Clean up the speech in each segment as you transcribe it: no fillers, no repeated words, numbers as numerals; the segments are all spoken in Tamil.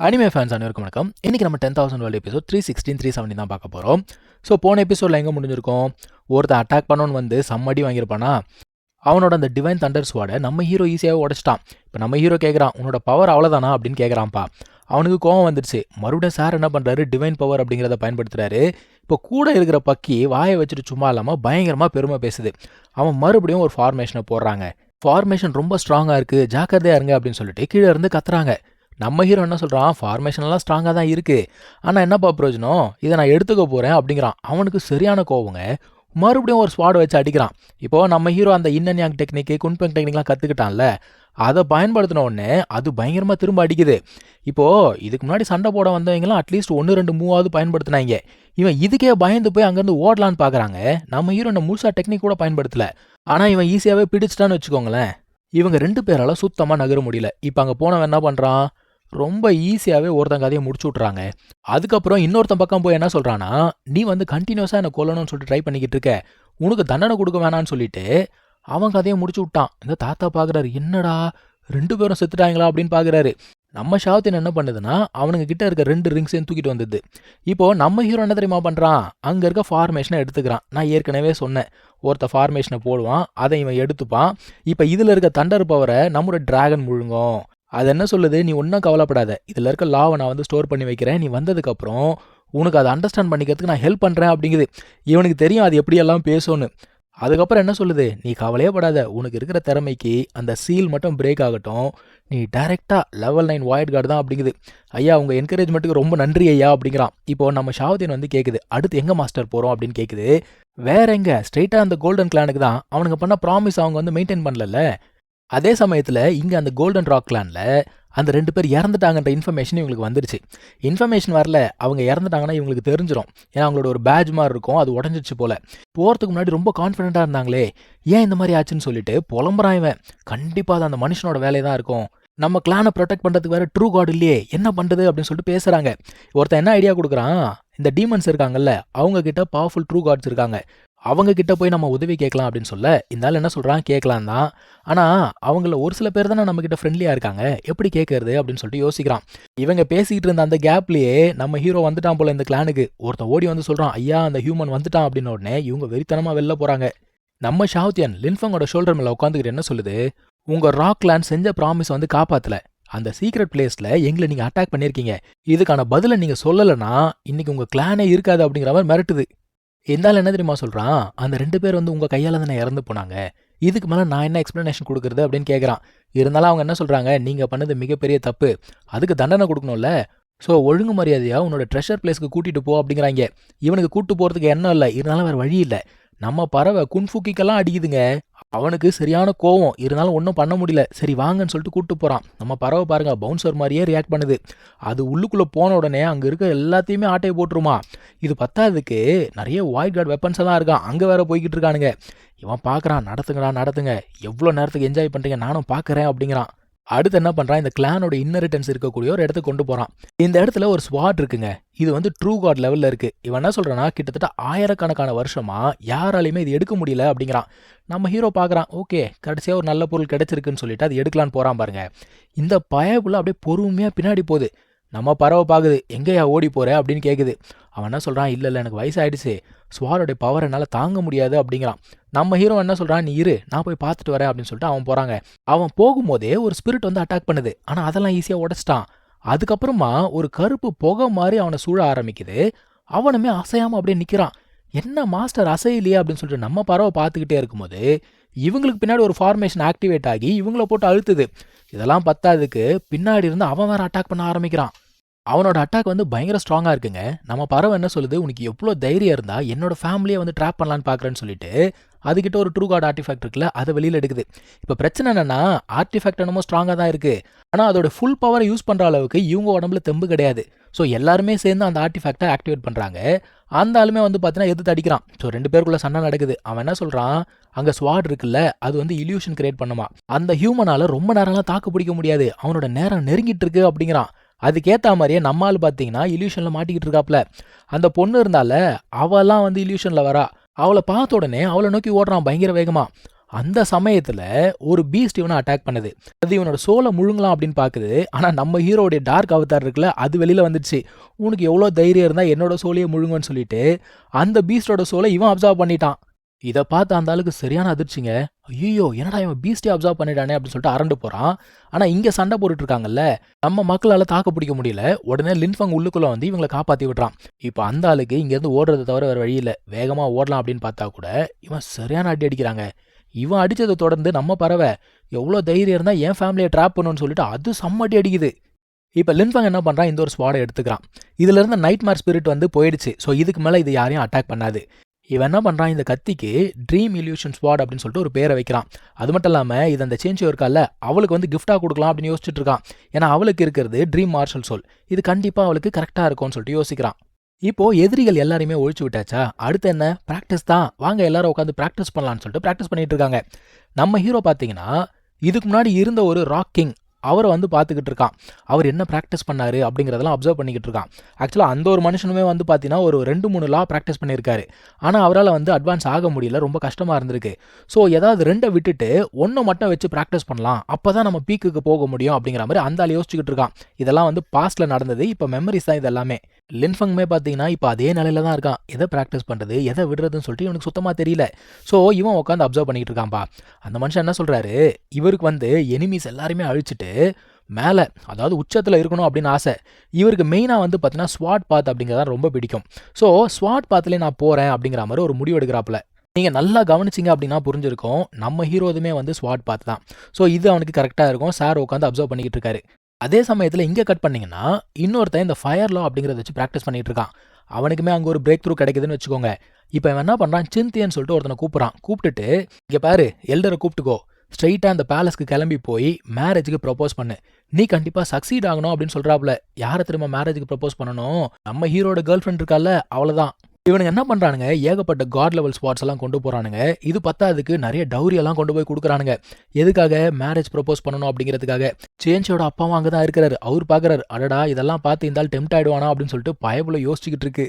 அனிமே ஃபேன்ஸ் அனைவருக்கும் வணக்கம். இன்னைக்கு நம்ம 10,000 வேர்ல்டு எபிசோட் 316 317 தான் பார்க்க போகிறோம். ஸோ போன எபிசோடில் எங்கே முடிஞ்சிருக்கோம், ஒருத்தன் அட்டாக் பண்ணோன்னு வந்து சம்மடி வாங்கியிருப்பானா, அவனோட அந்த டிவைன் தண்டர் ஸ்வாடை நம்ம ஹீரோ ஈஸியாகவே உடச்சிட்டான். இப்போ நம்ம ஹீரோ கேட்குறான், உன்னோட பவர் அவ்வளோதானா அப்படின்னு கேட்குறான்ப்பா. அவனுக்கு கோவம் வந்துடுச்சு. மறுபடியும் சார் என்ன பண்ணுறாரு, டிவைன் பவர் அப்படிங்கிறத பயன்படுத்துகிறாரு. இப்போ கூட இருக்கிற பக்கி வாயை வச்சுட்டு சும்மா இல்லாமல் பயங்கரமாக பெருமை பேசுது. அவன் மறுபடியும் ஒரு ஃபார்மேஷனை போடுறாங்க. ஃபார்மேஷன் ரொம்ப ஸ்ட்ராங்காக இருக்குது, ஜாக்கிரதையாக இருங்க அப்படின்னு சொல்லிட்டு கீழே இருந்து கத்துறாங்க. நம்ம ஹீரோ என்ன சொல்கிறான், ஃபார்மேஷன்லாம் ஸ்ட்ராங்காக தான் இருக்குது, ஆனால் என்னப்பா பிரயோஜனம், இதை நான் எடுத்துக்க போகிறேன் அப்படிங்கிறான். அவனுக்கு சரியான கோவங்க. மறுபடியும் ஒரு ஸ்வாடை வச்சு அடிக்கிறான். இப்போது நம்ம ஹீரோ அந்த இன்னன் யாங் டெக்னிக்கு குன்பெங் டெக்னிக்லாம் கற்றுக்கிட்டான்ல, அதை பயன்படுத்தின உடனே அது பயங்கரமாக திரும்ப அடிக்குது. இப்போது இதுக்கு முன்னாடி சண்டை போட வந்தவங்கலாம் அட்லீஸ்ட் 1-2 மூவாவது பயன்படுத்தினாங்க. இவன் இதுக்கே பயந்து போய் அங்கேருந்து ஓடலான்னு பார்க்குறாங்க. நம்ம ஹீரோ இந்த முழுசா டெக்னிக் கூட பயன்படுத்தலை, ஆனால் இவன் ஈஸியாகவே பிடிச்சிட்டான்னு வச்சுக்கோங்களேன். இவங்க 2 பேரால் சுத்தமாக நகர முடியல. இப்போ அங்கே போனவன் என்ன பண்ணுறான், ரொம்ப ஈஸியாகவே ஒருத்தன் கதையை முடிச்சு விட்றாங்க. அதுக்கப்புறம் இன்னொருத்தன் பக்கம் போய் என்ன சொல்கிறான்னா, நீ வந்து கண்டினியூஸாக என்னை கொல்லணும்னு சொல்லிட்டு ட்ரை பண்ணிக்கிட்டு இருக்க, உனக்கு தண்டனை கொடுக்க வேணான்னு சொல்லிட்டு அவன் கதையை முடிச்சு விட்டான். இந்த தாத்தா பார்க்குறாரு, என்னடா 2 பேரும் செத்துட்டாங்களா அப்படின்னு பார்க்குறாரு. நம்ம ஷாவத்தின் என்ன பண்ணுதுன்னா, அவனுங்க கிட்ட இருக்க 2 ரிங்ஸையும் தூக்கிட்டு வந்தது. இப்போது நம்ம ஹீரோ என்ன தெரியுமா பண்ணுறான், அங்கே இருக்க ஃபார்மேஷனை எடுத்துக்கிறான். நான் ஏற்கனவே சொன்னேன், ஒருத்த ஃபார்மேஷனை போடுவான், அதை இவன் எடுத்துப்பான். இப்போ இதில் இருக்க தண்டர் பவரை நம்மளோட டிராகன் முழுங்கும். அது என்ன சொல்லுது, நீ ஒன்றும் கவலைப்படாத, இதில் இருக்க லாவை நான் வந்து ஸ்டோர் பண்ணி வைக்கிறேன், நீ வந்ததுக்கப்புறம் உனக்கு அதை அண்டர்ஸ்டாண்ட் பண்ணிக்கிறதுக்கு நான் ஹெல்ப் பண்ணுறேன் அப்படிங்குது. இவனுக்கு தெரியும் அது எப்படியெல்லாம் பேசும்னு. அதுக்கப்புறம் என்ன சொல்லுது, நீ கவலையே படாத, உனக்கு இருக்கிற திறமைக்கு அந்த சீல் மட்டும் பிரேக் ஆகட்டும், நீ டைரெக்டாக லெவல் 9 வாய்ட் கார்டு தான் அப்படிங்குது. ஐயா உங்கள் என்கரேஜ்மெண்ட்டுக்கு ரொம்ப நன்றி ஐயா அப்படிங்கிறான். இப்போ நம்ம ஷாவத்தின் வந்து கேட்குது, அடுத்து எங்கே மாஸ்டர் போகிறோம் அப்படின்னு கேட்குது. வேற எங்கே, ஸ்ட்ரெயிட்டாக அந்த கோல்டன் கிளானுக்கு தான். அவனுக்கு பண்ண ப்ராமிஸ் அவங்க வந்து மெயின்டைன் பண்ணல. அதே சமயத்தில் இங்கே அந்த கோல்டன் ராக் கிளானில் அந்த 2 பேர் இறந்துட்டாங்கன்ற இன்ஃபர்மேஷன் இவங்களுக்கு வந்துருச்சு. இன்ஃபர்மேஷன் வரல, அவங்க இறந்துட்டாங்கன்னா இவங்களுக்கு தெரிஞ்சிடும். ஏன்னா அவங்களோட ஒரு பேட்ஜ் மாதிரி இருக்கும், அது உடஞ்சிச்சு போல. போகிறதுக்கு முன்னாடி ரொம்ப கான்ஃபிடென்ட்டாக இருந்தாங்களே, ஏன் இந்த மாதிரி ஆச்சுன்னு சொல்லிட்டு புலம்புறான் இவன். கண்டிப்பாக அது அந்த மனுஷனோட வேலையை தான் இருக்கும், நம்ம கிளானை ப்ரொடெக்ட் பண்ணுறதுக்கு வேறு ட்ரூ காட் இல்லையே, என்ன பண்ணுறது அப்படின்னு சொல்லிட்டு பேசுகிறாங்க. ஒருத்தன் என்ன ஐடியா கொடுக்குறான், இந்த டீமன்ஸ் இருக்காங்கல்ல, அவங்க கிட்ட பவர்ஃபுல் ட்ரூ காட்ஸ் இருக்காங்க, அவங்க கிட்ட போய் நம்ம உதவி கேட்கலாம் அப்படின்னு சொல்ல, இருந்தாலும் என்ன சொல்கிறான், கேட்கலாம் தான், ஆனால் அவங்கள ஒரு சில பேர் தானே நம்மக்கிட்ட ஃப்ரெண்ட்லியாக இருக்காங்க, எப்படி கேட்கறது அப்படின்னு சொல்லிட்டு யோசிக்கிறான். இவங்க பேசிக்கிட்டு இருந்த அந்த கேப்லேயே நம்ம ஹீரோ வந்துட்டான் போல இந்த கிளானுக்கு. ஒருத்தன் ஓடி வந்து சொல்கிறான், ஐயா அந்த ஹியூமன் வந்துட்டான் அப்படின்னு. உடனே இவங்க வெறித்தனமாக வெளில போகிறாங்க. நம்ம ஷாவத்தியன் லின்ஃபங்கோட ஷோல்டர் மேலே உட்காந்துக்கிட்டு என்ன சொல்லுது, உங்கள் ராக் கிளான் செஞ்ச ப்ராமிஸ் வந்து காப்பாற்றல, அந்த சீக்ரெட் பிளேஸில் எங்களை நீங்கள் அட்டாக் பண்ணியிருக்கீங்க, இதுக்கான பதிலை நீங்கள் சொல்லலைன்னா இன்னைக்கு உங்கள் கிளானே இருக்காது அப்படிங்கிற மாதிரி மிரட்டுது. இருந்தாலும் என்ன தெரியுமா சொல்கிறான், அந்த 2 பேர் வந்து உங்கள் கையால் தானே இறந்து போனாங்க, இதுக்கு மேலே நான் என்ன எக்ஸ்ப்ளனேஷன் கொடுக்குறது அப்படின்னு கேட்குறான். இருந்தாலும் அவங்க என்ன சொல்கிறாங்க, நீங்கள் பண்ணது மிகப்பெரிய தப்பு, அதுக்கு தண்டனை கொடுக்கணும்ல, ஸோ ஒழுங்கு மரியாதையாக உன்னோட ட்ரெஷர் பிளேஸ்க்கு கூட்டிகிட்டு போ அப்படிங்கிறாங்க. இவனுக்கு கூட்டு போகிறதுக்கு எண்ணம் இல்லை, இருந்தாலும் வேறு வழி இல்லை. நம்ம பறவை குன்ஃபுக்கிக்கெல்லாம் அடிக்குதுங்க. அவனுக்கு சரியான கோவம், இருந்தாலும் ஒன்றும் பண்ண முடியல. சரி வாங்கன்னு சொல்லிட்டு கூப்பிட்டு போகிறான். நம்ம பறவை பாருங்க, பவுன்சர் மாதிரியே ரியாக்ட் பண்ணுது. அது உள்ளுக்குள்ளே போன உடனே அங்கே இருக்க எல்லாத்தையுமே ஆட்டையை போட்டுருமா. இது பத்தாததுக்கு நிறைய வாய்ட் கார்டு வெப்பன்ஸை தான் இருக்கான், அங்கே வேற போய்கிட்டு இருக்கானுங்க. இவன் பார்க்குறான், நடத்துங்கடா நடத்துங்க, எவ்வளோ நேரத்துக்கு என்ஜாய் பண்ணுறீங்க, நானும் பார்க்குறேன் அப்படிங்கிறான். அடுத்து என்ன பண்ணுறான், இந்த கிளானோட இன்னரிட்டன்ஸ் இருக்கக்கூடிய ஒரு இடத்துக்கு கொண்டு போகிறான். இந்த இடத்துல ஒரு ஸ்வாட் இருக்குங்க, இது வந்து ட்ரூ காட் லெவலில் இருக்குது. இவன் என்ன சொல்கிறான்னா, கிட்டத்தட்ட 1000கணக்கான வருஷமாக யாராலையுமே இது எடுக்க முடியல அப்படிங்கிறான். நம்ம ஹீரோ பார்க்குறான், ஓகே கடைசியாக ஒரு நல்ல பொருள் கிடைச்சிருக்குன்னு சொல்லிட்டு அது எடுக்கலான்னு போகிறான் பாருங்க. இந்த பயப்புள்ள அப்படியே பொறுமையாக பின்னாடி போகுது. நம்ம பறவை பார்க்குது, எங்கேயா ஓடி போகிற அப்படின்னு கேட்குது. அவன் என்ன சொல்கிறான், இல்லை எனக்கு வயசாகிடுச்சு, ஸ்வாடோடைய பவர் என்னால் தாங்க முடியாது அப்படிங்கிறான். நம்ம ஹீரோ என்ன சொல்கிறான், நீ இரு நான் போய் பார்த்துட்டு வரேன் அப்படின்னு சொல்லிட்டு அவன் போகிறாங்க. அவன் போகும்போதே ஒரு ஸ்பிரிட் வந்து அட்டாக் பண்ணுது, ஆனால் அதெல்லாம் ஈஸியாக உடச்சிட்டான். அதுக்கப்புறமா ஒரு கருப்பு புகை மாதிரி அவனை சூழ ஆரம்பிக்குது. அவனுமே அசையாமல் அப்படியே நிற்கிறான். என்ன மாஸ்டர் அசையிலையே அப்படின்னு சொல்லிட்டு நம்ம பறவை பார்த்துக்கிட்டே இருக்கும்போது இவங்களுக்கு பின்னாடி ஒரு ஃபார்மேஷன் ஆக்டிவேட் ஆகி இவங்கள போட்டு அழுத்துது. இதெல்லாம் பத்தாதுக்கு பின்னாடி இருந்து அவன் வேறு அட்டாக் பண்ண ஆரம்பிக்கிறான். அவனோட அட்டாக் வந்து பயங்கர ஸ்ட்ராங்காக இருக்குங்க. நம்ம பறவை என்ன சொல்லுது, உனக்கு எவ்வளோ தைரியம் இருந்தால் என்னோட ஃபேமிலியை வந்து ட்ராப் பண்ணலான்னு பார்க்குறேன்னு சொல்லிட்டு அதுக்கிட்ட ஒரு ட்ரூ காட் ஆர்டிஃபேக்ட் இருக்குல்ல, அதை வெளியில் எடுக்குது. இப்போ பிரச்சனை என்னன்னா, ஆர்டிஃபேக்ட் என்னமோ ஸ்ட்ராங்காக தான் இருக்குது, ஆனால் அதோட ஃபுல் பவரை யூஸ் பண்ணுற அளவுக்கு இவங்க உடம்புல தெம்பு கிடையாது. ஸோ எல்லாருமே சேர்ந்து அந்த ஆர்டிஃபேக்டை ஆக்டிவேட் பண்ணுறாங்க. அந்த ஆளுமே வந்து பார்த்தீங்கன்னா எதிர்த்து அடிக்கிறான். ஸோ 2 பேருக்குள்ள சண்டை நடக்குது. அவன் என்ன சொல்கிறான், அங்கே ஸ்வாட் இருக்குல்ல, அது வந்து இல்யூஷன் கிரியேட் பண்ணுமா, அந்த ஹியூமனால் ரொம்ப நேரம்லாம் தாக்கு பிடிக்க முடியாது, அவனோட நேரம் நெருங்கிட்டு இருக்கு அப்படிங்கிறான். அதுக்கேற்ற மாதிரியே நம்மால் பார்த்தீங்கன்னா இல்யூஷனில் மாட்டிக்கிட்டு இருக்காப்ல. அந்த பொண்ணு இருந்தால அவெல்லாம் வந்து இல்யூஷனில் வரா. அவளை பார்த்த உடனே அவளை நோக்கி ஓடுறான் பயங்கர வேகமாக. அந்த சமயத்துல ஒரு பீஸ்ட் இவனை அட்டாக் பண்ணுது. அது இவனோட சோலை முழுங்கலாம் அப்படின்னு பாக்குது. ஆனா நம்ம ஹீரோடைய டார்க் அவதார் இருக்குல்ல, அது வெளியில வந்துடுச்சு. உனக்கு எவ்வளோ தைரியம் இருந்தா என்னோட சோலையே முழுங்குன்னு சொல்லிட்டு அந்த பீஸ்டோட சோலை இவன் அப்சர்வ் பண்ணிட்டான். இதை பார்த்து அந்த ஆளுக்கு சரியான அதிர்ச்சிங்க. ஐயோ, என்னடா இவன் பீஸ்டே அப்சர்வ் பண்ணிட்டானே அப்படின்னு சொல்லிட்டு அரண்டு போறான். ஆனா இங்க சண்டை போட்டுட்டு இருக்காங்கல்ல, நம்ம மக்களால தாக்கு பிடிக்க முடியல. உடனே லின்ஃபங் உள்ளுக்குள்ள வந்து இவங்களை காப்பாத்தி விட்டுறான். இப்போ அந்த ஆளுக்கு இங்க இருந்து ஓடுறதை தவிர வேற வழி இல்லை. வேகமா ஓடலாம் அப்படின்னு பார்த்தா கூட இவன் சரியான அடி அடிக்கிறாங்க. இவன் அடிச்சதை தொடர்ந்து நம்ம பறவை எவ்வளோ தைரியம் இருந்தா என் ஃபேமிலியை ட்ராப் பண்ணுன்னு சொல்லிட்டு அது செம்மடி அடிக்குது. இப்போ லின்ஃபங் என்ன பண்ணுறான், இந்த ஒரு ஸ்வாடை எடுத்துக்கிறான். இதுல இருந்த நைட் மேர் ஸ்பிரிட் வந்து போயிடுச்சு. ஸோ இதுக்கு மேலே இது யாரையும் அட்டாக் பண்ணாது. இவன் என்ன பண்ணுறான், இந்த கத்திக்கு ட்ரீம் இல்யூஷன் ஸ்வாட் அப்படின்னு சொல்லிட்டு ஒரு பேரை வைக்கிறான். அது மட்டும் இல்லாமல் இது அந்த சேஞ்ச் இருக்கால, அவளுக்கு வந்து கிஃப்டாக கொடுக்கலாம் அப்படின்னு யோசிச்சுட்டு இருக்கான். ஏன்னா அவளுக்கு இருக்கிறது ட்ரீம் மார்ஷல் சோல், இது கண்டிப்பாக அவளுக்கு கரெக்டாக இருக்கும்னு சொல்லிட்டு யோசிக்கிறான். இப்போ எதிரிகள் எல்லாரையுமே ஒழிச்சு விட்டாச்சா, அடுத்து என்ன, ப்ராக்டிஸ் தான். வாங்க எல்லாரும் உட்காந்து ப்ராக்டிஸ் பண்ணலான்னு சொல்லிட்டு ப்ராக்டிஸ் பண்ணிட்டு இருக்காங்க. நம்ம ஹீரோ பார்த்தீங்கன்னா இதுக்கு முன்னாடி இருந்த ஒரு ராக் கிங் அவரை வந்து பார்த்துக்கிட்டு இருக்கான். அவர் என்ன ப்ராக்டிஸ் பண்ணாரு அப்படிங்கிறதெல்லாம் அப்சர்வ் பண்ணிக்கிட்டு இருக்கான். ஆக்சுவலாக அந்த ஒரு மனுஷனுமே வந்து பார்த்தீங்கன்னா ஒரு 2-3 லா ப்ராக்டிஸ் பண்ணியிருக்காரு. ஆனால் அவரால் வந்து அட்வான்ஸ் ஆக முடியல, ரொம்ப கஷ்டமாக இருந்திருக்கு. ஸோ ஏதாவது 2 விட்டுட்டு 1 மட்டும் வச்சு ப்ராக்டிஸ் பண்ணலாம், அப்போ தான் நம்ம பீக்குக்கு போக முடியும் அப்படிங்கிற மாதிரி அந்த ஆள் யோசிச்சுக்கிட்டு இருக்கான். இதெல்லாம் வந்து பாஸ்ட்டில் நடந்தது, இப்போ மெமரிஸ் தான் இது எல்லாமே. லின்ஃபங்குமே பார்த்தீங்கன்னா இப்போ அதே நிலையில தான் இருக்கான். எதை ப்ராக்டிஸ் பண்ணுறது எதை விடுறதுன்னு சொல்லிட்டு இவனுக்கு சுத்தமாக தெரியல. ஸோ இவன் உட்காந்து அப்சர்வ் பண்ணிக்கிட்டு இருக்கான்பா. அந்த மனுஷன் என்ன சொல்கிறாரு, இவருக்கு வந்து எனிமீஸ் எல்லாருமே அழிச்சிட்டு மேலே, அதாவது உச்சத்தில் இருக்கணும் அப்படின்னு ஆசை. இவருக்கு மெயினாக வந்து பார்த்தீங்கன்னா ஸ்வாட் பாத் அப்படிங்கிறதா ரொம்ப பிடிக்கும். ஸோ ஸ்வாட் பாத்லேயே நான் போகிறேன் அப்படிங்கிற மாதிரி ஒரு முடிவு எடுக்கிறாப்புல. நீங்கள் நல்லா கவனிச்சிங்க அப்படின்னா புரிஞ்சிருக்கும், நம்ம ஹீரோதுமே வந்து ஸ்வாட் பாத் தான். ஸோ இது அவனுக்கு கரெக்டாக இருக்கும். சார் உட்காந்து அப்சர்வ் பண்ணிக்கிட்டு இருக்காரு. அதே சமயத்தில் இங்கே கட் பண்ணிங்கன்னா இன்னொருத்தன் இந்த ஃபயர் லா அப்படிங்கிறத வச்சு ப்ராக்டிஸ் பண்ணிட்டு இருக்கான். அவனுக்குமே அங்கே ஒரு பிரேக் த்ரூ கிடைக்குதுன்னு வச்சுக்கோங்க. இப்போ இவன் என்ன பண்ணுறான், சிந்தியன்னு சொல்லிட்டு ஒருத்தனை கூப்பிட்றான். கூப்பிட்டுட்டு இங்கே பாரு, எல்டரை கூப்பிட்டுக்கோ, ஸ்ட்ரெயிட்டாக அந்த பேலஸ்க்கு கிளம்பி போய் மேரேஜுக்கு ப்ரப்போஸ் பண்ணு, நீ கண்டிப்பாக சக்சீட் ஆகணும் அப்படின்னு சொல்கிறாப்புல. யாரை திரும்ப மேரேஜுக்கு ப்ரப்போஸ் பண்ணணும், நம்ம ஹீரோட கேர்ள் ஃப்ரெண்ட் இருக்கால, அவ்வளோதான். இவனுங்க என்ன பண்ணுறானுங்க, ஏகப்பட்ட காட் லெவல் ஸ்பாட்ஸ் எல்லாம் கொண்டு போகிறானுங்க. இது பத்தாதுக்கு நிறைய டவுரி எல்லாம் கொண்டு போய் கொடுக்குறானுங்க. எதுக்காக, மேரேஜ் ப்ரப்போஸ் பண்ணணும் அப்படிங்கிறதுக்காக. சேஞ்சோட அப்பாவும் அங்கே தான் இருக்கிறாரு. அவர் பார்க்குறாரு, அடடா இதெல்லாம் பார்த்து இருந்தால் டெம்ட் ஆகிடுவானா அப்படின்னு சொல்லிட்டு பயபுல யோசிச்சுக்கிட்டு இருக்கு.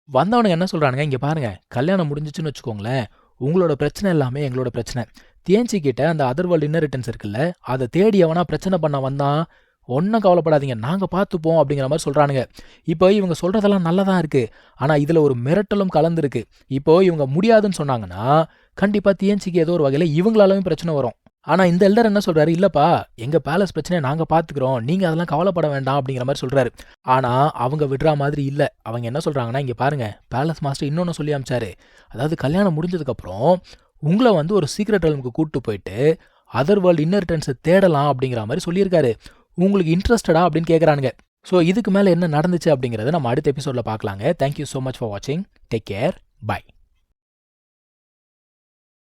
வந்தவனுங்க என்ன சொல்கிறானுங்க, இங்கே பாருங்க, கல்யாணம் முடிஞ்சிச்சுன்னு வச்சுக்கோங்களேன், உங்களோட பிரச்சனை எல்லாமே எங்களோட பிரச்சனை. தியன்சி கிட்ட அந்த அதர் வேர்ல்டு இன்னரிட்டன்ஸ் இருக்குல்ல, அதை தேடி எவனா பிரச்சனை பண்ண வந்தான், ஒன்றும் கவலைப்படாதீங்க, நாங்கள் பார்த்துப்போம் அப்படிங்கிற மாதிரி சொல்கிறானுங்க. இப்போ இவங்க சொல்கிறதெல்லாம் நல்லா தான் இருக்குது, ஆனால் இதில் ஒரு மிரட்டலும் கலந்துருக்கு. இப்போ இவங்க முடியாதுன்னு சொன்னாங்கன்னா கண்டிப்பாக தியன்சிக்கு ஏதோ ஒரு வகையில் இவங்களாலும் பிரச்சனை வரும். ஆனால் இந்த எல்டர் என்ன சொல்கிறாரு, இல்லைப்பா எங்கள் பேலஸ் பிரச்சனையை நாங்கள் பார்த்துக்குறோம், நீங்கள் அதெல்லாம் கவலைப்பட வேண்டாம் அப்படிங்கிற மாதிரி சொல்கிறாரு. ஆனால் அவங்க விடுற மாதிரி இல்லை. அவங்க என்ன சொல்கிறாங்கன்னா, இங்கே பாருங்கள், பேலஸ் மாஸ்டர் இன்னொன்று சொல்லி அமிச்சாரு, அதாவது கல்யாணம் முடிஞ்சதுக்கப்புறம் உங்களை வந்து ஒரு சீக்ரெட் ரூமுக்கு கூப்பிட்டு போயிட்டு அதர் வேர்ல்டு இன்னரிட்டன்ஸை தேடலாம் அப்படிங்கிற மாதிரி சொல்லியிருக்காரு. உங்களுக்கு இன்ட்ரெஸ்டடா அப்படின்னு கேட்குறானுங்க. ஸோ இதுக்கு மேலே என்ன நடந்துச்சு அப்படிங்கிறத நம்ம அடுத்த எபிசோடில் பார்க்கலாங்க. தேங்க்யூ ஸோ மச் ஃபார் வாட்சிங். Take care. பை.